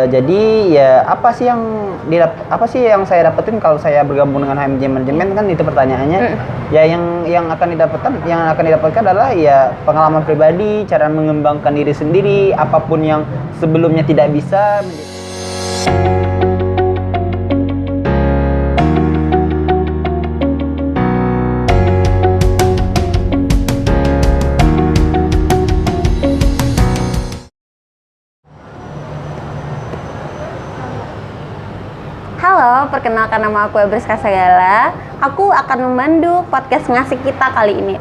Jadi ya apa sih yang saya dapetin kalau saya bergabung dengan HMJ Manajemen, kan itu pertanyaannya. Ya yang akan didapatkan adalah ya pengalaman pribadi, cara mengembangkan diri sendiri, apapun yang sebelumnya tidak bisa. Halo, perkenalkan nama aku Ebriska Sagala. Aku akan memandu podcast Ngasih Kita kali ini.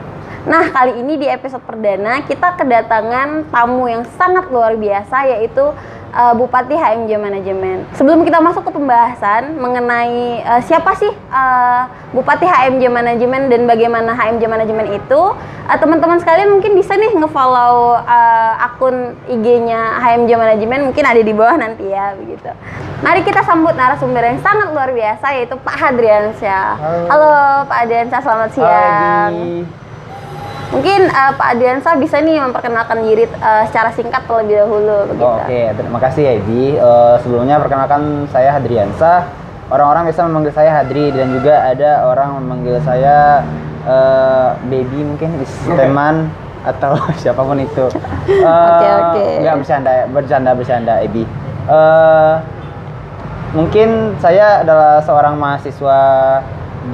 Nah, kali ini di episode perdana kita kedatangan tamu yang sangat luar biasa, yaitu Bupati HMJ Manajemen. Sebelum kita masuk ke pembahasan mengenai siapa sih Bupati HMJ Manajemen dan bagaimana HMJ Manajemen itu, teman-teman sekalian mungkin bisa nih nge-follow akun IG-nya HMJ Manajemen, mungkin ada di bawah nanti ya, begitu. Mari kita sambut narasumber yang sangat luar biasa, yaitu Pak Hadriansyah. Halo Pak Hadriansyah, selamat siang. Mungkin Pak Hadriansyah bisa nih memperkenalkan diri secara singkat terlebih dahulu, begitu. Oke, terima kasih ya Ibi. Sebelumnya perkenalkan, saya Hadriansyah. Orang-orang biasa memanggil saya Hadri, dan juga ada orang memanggil saya Baby, mungkin teman atau siapapun itu. Oke. Enggak, bercanda Ibi. Mungkin saya adalah seorang mahasiswa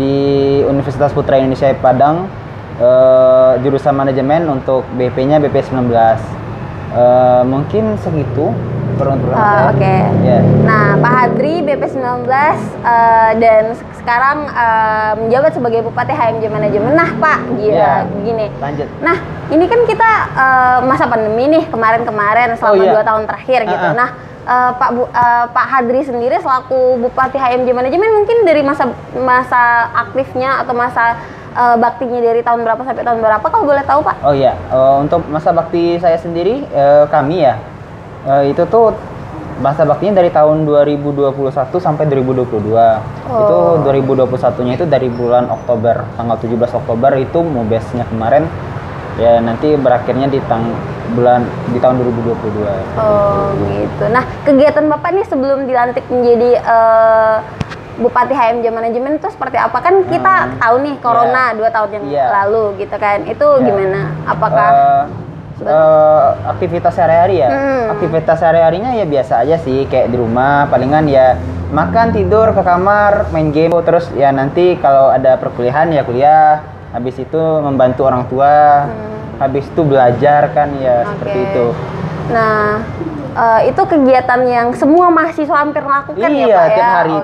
di Universitas Putra Indonesia Padang, jurusan manajemen, untuk BP-nya BP 19. Mungkin segitu peruntukan saya. Oke. Yeah. Nah, Pak Hadri BP 19 dan sekarang menjabat sebagai Bupati HMJ Manajemen. Nah, Pak, begini. Lanjut. Nah, ini kan kita masa pandemi nih kemarin selama 2 tahun terakhir gitu. Nah, Pak Hadri sendiri selaku Bupati HMJ Manajemen, mungkin dari masa aktifnya atau masa baktinya dari tahun berapa sampai tahun berapa, kalau boleh tahu, Pak? Oh iya, untuk masa bakti saya sendiri, kami ya, itu tuh masa baktinya dari tahun 2021 sampai 2022. Itu 2021-nya itu dari bulan Oktober, tanggal 17 Oktober itu mubesnya kemarin. Ya, nanti berakhirnya di tahun 2022. Oh gitu. Nah, kegiatan Bapak nih sebelum dilantik menjadi Bupati HMJ Manajemen itu seperti apa? Kan kita tahu nih Corona 2 tahun yang lalu gitu kan. Itu gimana? Apakah aktivitas sehari-hari ya? Aktivitas sehari-harinya ya biasa aja sih, kayak di rumah, palingan ya makan, tidur, ke kamar, main game. Terus ya nanti kalau ada perkuliahan ya kuliah, habis itu membantu orang tua, habis itu belajar kan ya, seperti itu. Nah, itu kegiatan yang semua mahasiswa hampir lakukan ya Pak ya? Tiap hari,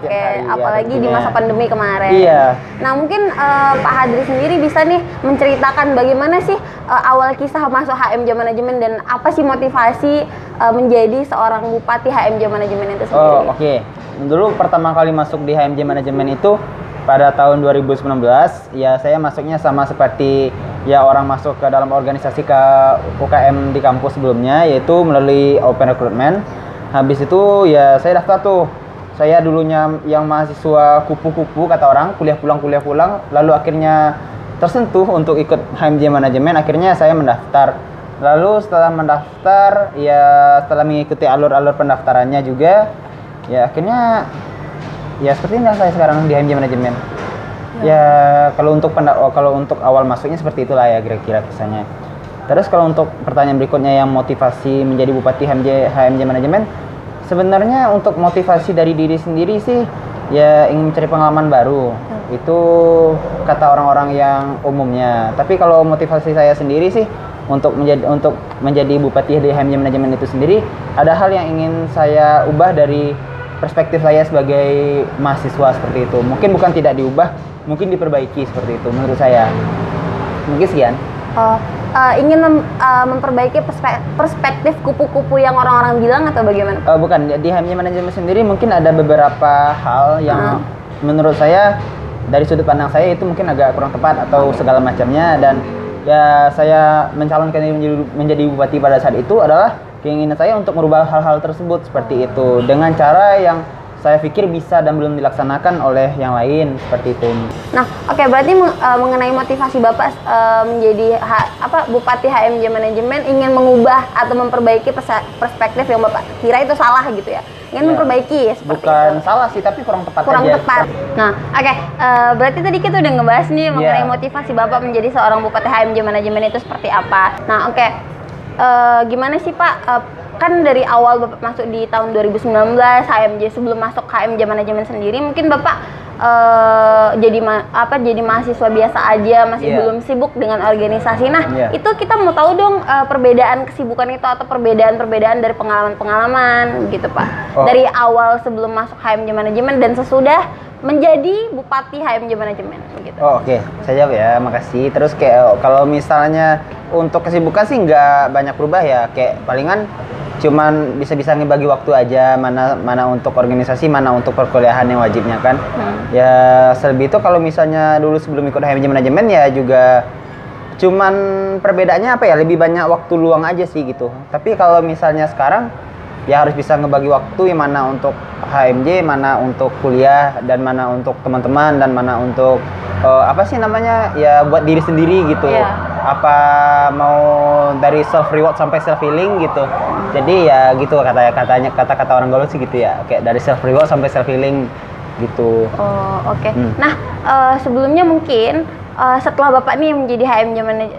apalagi di masa pandemi kemarin. Iya. Nah, mungkin Pak Hadri sendiri bisa nih menceritakan bagaimana sih awal kisah masuk HMJ Manajemen dan apa sih motivasi menjadi seorang Bupati HMJ Manajemen itu sendiri? Oke. Dulu pertama kali masuk di HMJ Manajemen itu pada tahun 2019, ya saya masuknya sama seperti ya orang masuk ke dalam organisasi ke UKM di kampus sebelumnya, yaitu melalui open recruitment. Habis itu ya saya daftar tuh. Saya dulunya yang mahasiswa kupu-kupu kata orang, kuliah pulang, lalu akhirnya tersentuh untuk ikut HMJ Manajemen, akhirnya saya mendaftar. Lalu setelah mendaftar, ya setelah mengikuti alur-alur pendaftarannya juga, ya akhirnya ya seperti ini saya sekarang di HMJ Manajemen. Ya kalau untuk awal masuknya seperti itulah ya kira-kira kisahnya. Terus kalau untuk pertanyaan berikutnya yang motivasi menjadi Bupati HMJ Manajemen, sebenarnya untuk motivasi dari diri sendiri sih ya ingin mencari pengalaman baru. Itu kata orang-orang yang umumnya. Tapi kalau motivasi saya sendiri sih untuk menjadi Bupati di HMJ Manajemen itu sendiri, ada hal yang ingin saya ubah dari perspektif saya sebagai mahasiswa seperti itu. Mungkin bukan tidak diubah, mungkin diperbaiki seperti itu menurut saya. Mungkin sekian. Ingin memperbaiki perspektif kupu-kupu yang orang-orang bilang atau bagaimana? Bukan, di HMJ Manajemen sendiri mungkin ada beberapa hal yang menurut saya dari sudut pandang saya itu mungkin agak kurang tepat atau segala macamnya, dan ya saya mencalonkan diri menjadi bupati pada saat itu adalah keinginan saya untuk merubah hal-hal tersebut seperti itu dengan cara yang saya pikir bisa dan belum dilaksanakan oleh yang lain seperti itu. Nah, oke, berarti mengenai motivasi Bapak menjadi Bupati HMJ Manajemen ingin mengubah atau memperbaiki perspektif yang Bapak kira itu salah gitu ya. Ingin memperbaiki seperti bukan itu. salah sih, tapi kurang tepat Kurang aja. tepat. Nah, oke, berarti tadi kita udah ngebahas nih mengenai motivasi Bapak menjadi seorang Bupati HMJ Manajemen itu seperti apa. Nah, oke. Gimana sih Pak? Kan dari awal Bapak masuk di tahun 2019 HMJ, sebelum masuk HMJ Manajemen sendiri mungkin Bapak jadi mahasiswa biasa aja, masih belum sibuk dengan organisasi. Nah, itu kita mau tahu dong perbedaan kesibukan itu atau perbedaan dari pengalaman-pengalaman gitu Pak. Dari awal sebelum masuk HMJ Manajemen dan sesudah menjadi Bupati HMJ Manajemen begitu. Oke. Saya jawab ya, makasih. Terus kayak kalau misalnya untuk kesibukan sih nggak banyak berubah ya, kayak palingan cuman bisa-bisa ngebagi waktu aja, mana untuk organisasi, mana untuk perkuliahan yang wajibnya kan. Ya selebih itu kalau misalnya dulu sebelum ikut HMJ Manajemen ya juga cuman perbedaannya apa ya, lebih banyak waktu luang aja sih gitu. Tapi kalau misalnya sekarang ya harus bisa ngebagi waktu, yang mana untuk HMJ, mana untuk kuliah, dan mana untuk teman-teman, dan mana untuk ya buat diri sendiri gitu. Apa mau dari self reward sampai self healing gitu. Jadi ya gitu kata-kata orang gaul sih gitu ya, kayak dari self reward sampai self healing gitu. Oke. Nah, sebelumnya mungkin setelah Bapak nih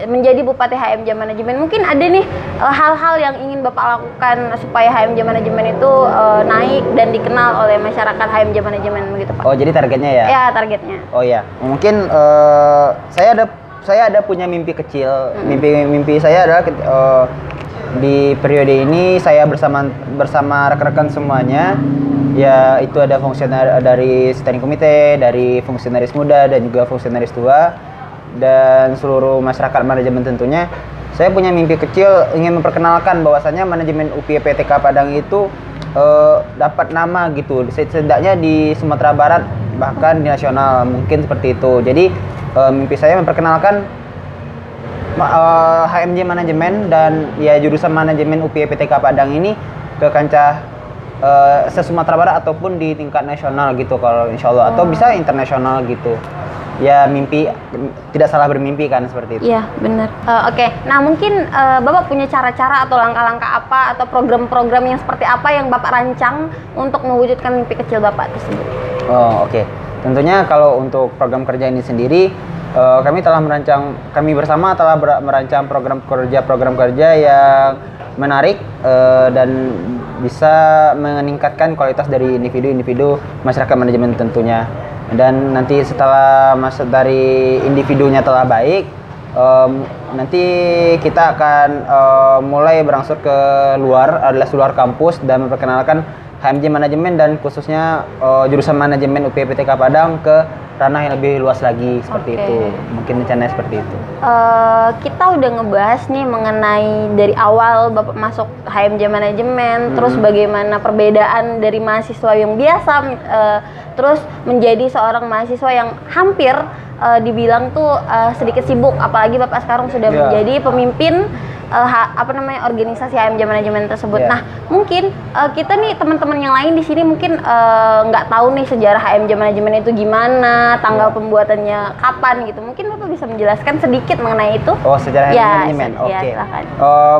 menjadi Bupati HMJ Manajemen, mungkin ada nih hal-hal yang ingin Bapak lakukan supaya HMJ Manajemen itu naik dan dikenal oleh masyarakat HMJ Manajemen begitu Pak. Oh, jadi targetnya ya? Ya, targetnya. Oh ya, mungkin saya ada punya mimpi kecil. Mimpi saya adalah di periode ini saya bersama rekan-rekan semuanya, ya itu ada fungsioner dari steering komite, dari fungsionaris muda dan juga fungsionaris tua, dan seluruh masyarakat manajemen tentunya. Saya punya mimpi kecil ingin memperkenalkan bahwasannya manajemen UPYPTK Padang itu dapat nama gitu, setidaknya di Sumatera Barat bahkan di nasional, mungkin seperti itu. Jadi mimpi saya memperkenalkan HMJ Manajemen dan ya jurusan manajemen UPYPTK Padang ini ke kancah se-Sumatera Barat ataupun di tingkat nasional gitu kalau insya Allah, atau bisa internasional gitu. Ya mimpi, tidak salah bermimpi kan, seperti itu. Iya benar. Oke. Nah mungkin Bapak punya cara-cara atau langkah-langkah apa atau program-program yang seperti apa yang Bapak rancang untuk mewujudkan mimpi kecil Bapak tersebut? Oke. Tentunya kalau untuk program kerja ini sendiri, kami bersama telah merancang program kerja yang menarik dan bisa meningkatkan kualitas dari individu masyarakat manajemen tentunya. Dan nanti setelah masuk dari individunya telah baik, nanti kita akan mulai berangsur ke luar kampus dan memperkenalkan HMJ Manajemen dan khususnya jurusan manajemen UPYPTK Padang ke ranah yang lebih luas lagi, seperti itu. Mungkin rencananya seperti itu. Kita udah ngebahas nih mengenai dari awal Bapak masuk HMJ Manajemen, terus bagaimana perbedaan dari mahasiswa yang biasa, terus menjadi seorang mahasiswa yang hampir dibilang tuh sedikit sibuk, apalagi Bapak sekarang sudah menjadi pemimpin organisasi HMJ Manajemen tersebut. Nah, mungkin kita nih teman-teman yang lain di sini mungkin nggak tahu nih sejarah HMJ Manajemen itu gimana, tanggal pembuatannya kapan gitu. Mungkin Bapak bisa menjelaskan sedikit mengenai itu? Oh, sejarah HMJ Manajemen. Oke.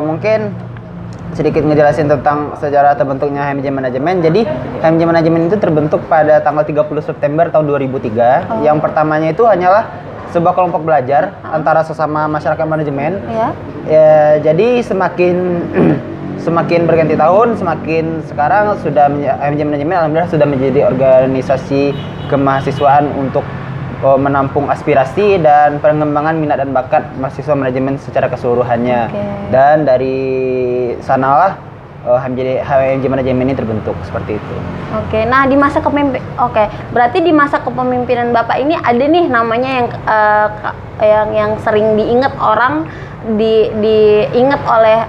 Mungkin sedikit ngejelasin tentang sejarah terbentuknya HMJ Manajemen. Jadi, HMJ Manajemen itu terbentuk pada tanggal 30 September tahun 2003. Yang pertamanya itu hanyalah sebuah kelompok belajar antara sesama masyarakat manajemen. Ya, jadi semakin berganti tahun, semakin sekarang sudah HMJ Manajemen alhamdulillah sudah menjadi organisasi kemahasiswaan untuk menampung aspirasi dan pengembangan minat dan bakat mahasiswa manajemen secara keseluruhannya. Dan dari sanalah HMJ Manajemen ini terbentuk seperti itu. Nah di masa berarti di masa kepemimpinan Bapak ini ada nih namanya yang sering diingat orang, diingat oleh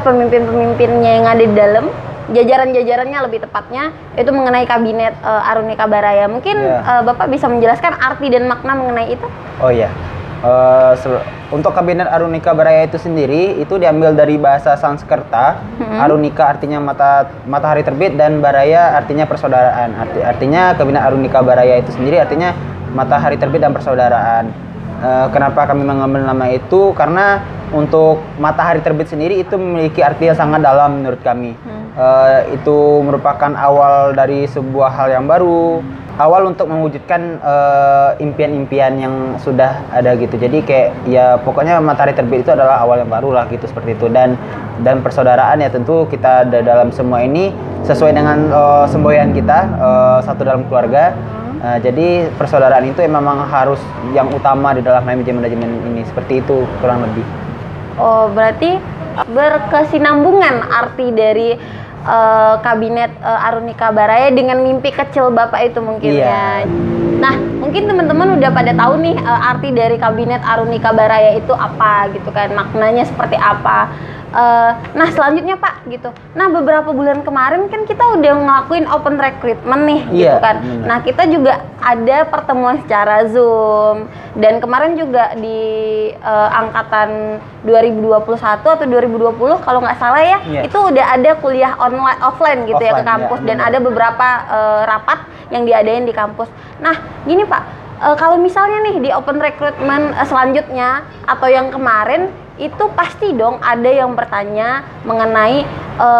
pemimpin-pemimpinnya yang ada di dalam jajaran-jajarannya, lebih tepatnya itu mengenai kabinet Arunika Baraya. Mungkin Bapak bisa menjelaskan arti dan makna mengenai itu? Oh iya. Untuk kabinet Arunika Baraya itu sendiri itu diambil dari bahasa Sanskerta. Arunika artinya matahari terbit dan Baraya artinya persaudaraan. Artinya kabinet Arunika Baraya itu sendiri artinya matahari terbit dan persaudaraan. Kenapa kami mengambil nama itu? Karena untuk matahari terbit sendiri itu memiliki arti yang sangat dalam menurut kami. Itu merupakan awal dari sebuah hal yang baru, awal untuk mewujudkan impian-impian yang sudah ada gitu. Jadi kayak ya pokoknya matahari terbit itu adalah awal yang baru lah gitu, seperti itu. Dan persaudaraan ya tentu kita dalam semua ini sesuai dengan semboyan kita, satu dalam keluarga. Jadi persaudaraan itu memang harus yang utama di dalam HMJ Manajemen ini, seperti itu kurang lebih. Oh, berarti berkesinambungan arti dari kabinet Arunika Baraya dengan mimpi kecil Bapak itu mungkin ya. Nah, mungkin teman-teman udah pada tahu nih arti dari kabinet Arunika Baraya itu apa gitu kan, maknanya seperti apa. Nah selanjutnya Pak gitu. Nah beberapa bulan kemarin kan kita udah ngelakuin open recruitment nih gitu kan. Nah kita juga ada pertemuan secara Zoom dan kemarin juga di angkatan 2021 atau 2020 kalau nggak salah ya, itu udah ada kuliah offline gitu ya ke kampus dan ada beberapa rapat yang diadain di kampus. Nah gini Pak, kalau misalnya nih di open recruitment selanjutnya atau yang kemarin itu pasti dong ada yang bertanya mengenai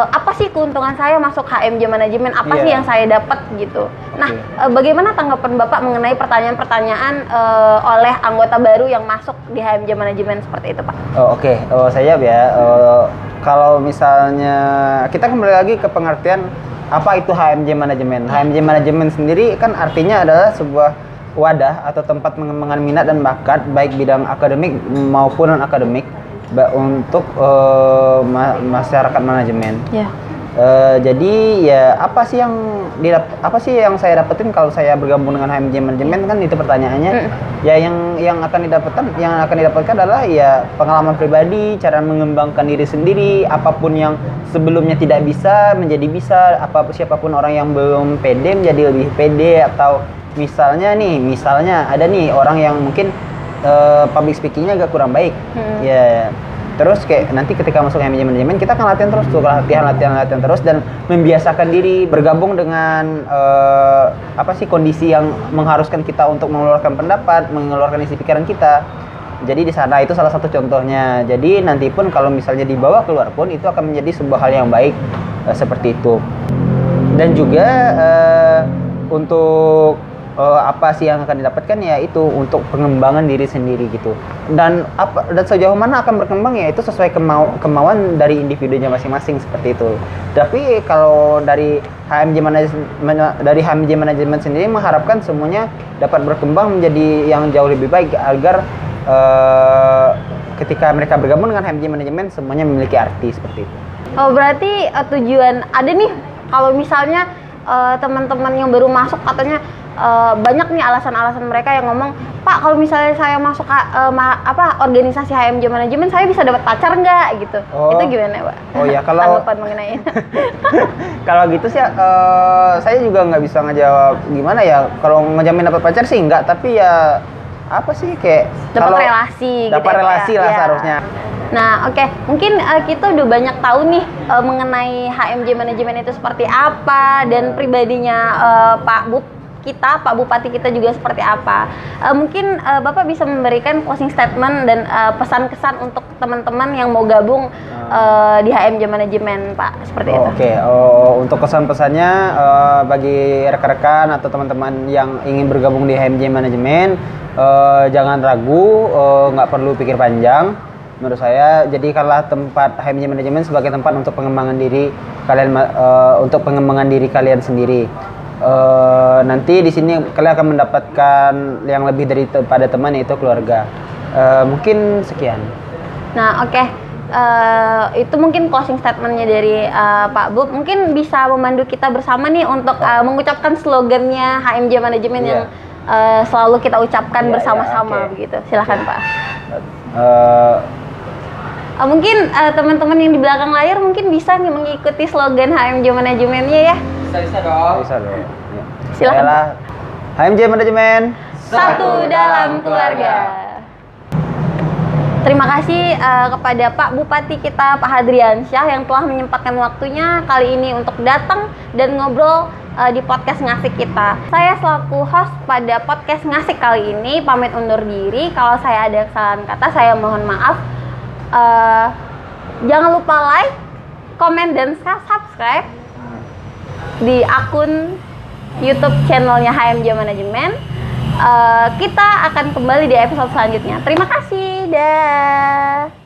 apa sih keuntungan saya masuk HMJ Manajemen, apa sih yang saya dapat gitu. Nah, bagaimana tanggapan Bapak mengenai pertanyaan-pertanyaan oleh anggota baru yang masuk di HMJ Manajemen seperti itu Pak? Saya ya, kalau misalnya kita kembali lagi ke pengertian apa itu HMJ Manajemen. HMJ Manajemen sendiri kan artinya adalah sebuah wadah atau tempat pengembangan minat dan bakat baik bidang akademik maupun non akademik untuk masyarakat manajemen. Jadi ya apa sih yang saya dapetin kalau saya bergabung dengan HMJ Manajemen, kan itu pertanyaannya. Ya yang akan didapatkan adalah ya pengalaman pribadi, cara mengembangkan diri sendiri, apapun yang sebelumnya tidak bisa menjadi bisa, siapapun orang yang belum pede menjadi lebih pede, atau misalnya ada nih orang yang mungkin public speakingnya agak kurang baik, terus kayak nanti ketika masuk HMJ Manajemen kita akan latihan terus tuh, latihan terus dan membiasakan diri bergabung dengan kondisi yang mengharuskan kita untuk mengeluarkan pendapat, mengeluarkan isi pikiran kita. Jadi di sana itu salah satu contohnya. Jadi nanti pun kalau misalnya dibawa keluar pun itu akan menjadi sebuah hal yang baik, seperti itu. Dan juga untuk apa sih yang akan didapatkan, ya itu untuk pengembangan diri sendiri gitu. Dan sejauh mana akan berkembang ya itu sesuai kemauan dari individunya masing-masing, seperti itu. Tapi kalau dari HMJ Manajemen sendiri mengharapkan semuanya dapat berkembang menjadi yang jauh lebih baik agar ketika mereka bergabung dengan HMJ Manajemen semuanya memiliki arti, seperti itu. Oh berarti tujuan ada nih kalau misalnya teman-teman yang baru masuk katanya banyak nih alasan-alasan mereka yang ngomong, Pak kalau misalnya saya masuk organisasi HMJ Manajemen saya bisa dapat pacar nggak gitu. Itu gimana Pak? Kalau tanggapan mengenai kalau gitu sih saya juga nggak bisa ngejawab gimana ya. Kalau ngejamin dapat pacar sih enggak, tapi ya apa sih kayak dapat relasi lah seharusnya. Nah, mungkin kita udah banyak tahu nih mengenai HMJ Manajemen itu seperti apa dan pribadinya Pak Bupati kita juga seperti apa. Mungkin Bapak bisa memberikan closing statement dan pesan-kesan untuk teman-teman yang mau gabung di HMJ Manajemen, Pak, seperti itu. Untuk kesan-pesannya bagi rekan-rekan atau teman-teman yang ingin bergabung di HMJ Manajemen, jangan ragu, nggak perlu pikir panjang. Menurut saya, jadikanlah tempat HMJ Manajemen sebagai tempat untuk pengembangan diri kalian, untuk pengembangan diri kalian sendiri. Nanti di sini kalian akan mendapatkan yang lebih daripada teman, yaitu keluarga. Mungkin sekian. Nah, itu mungkin closing statementnya dari Pak Bub. Mungkin bisa memandu kita bersama nih untuk mengucapkan slogannya HMJ Manajemen yang selalu kita ucapkan bersama-sama begitu. Silahkan Pak. Mungkin teman-teman yang di belakang layar mungkin bisa nih mengikuti slogan HMJ Manajemennya ya. Bisa dong. Ya. Silakan. HMJ Manajemen, satu dalam keluarga. Terima kasih kepada Pak Bupati kita, Pak Hadriansyah, yang telah menyempatkan waktunya kali ini untuk datang dan ngobrol di podcast Ngasik kita. Saya selaku host pada podcast Ngasik kali ini pamit undur diri. Kalau saya ada kesalahan kata, saya mohon maaf. Jangan lupa like, komen, dan subscribe di akun YouTube channelnya HMJ Manajemen. Kita akan kembali di episode selanjutnya. Terima kasih. Dah.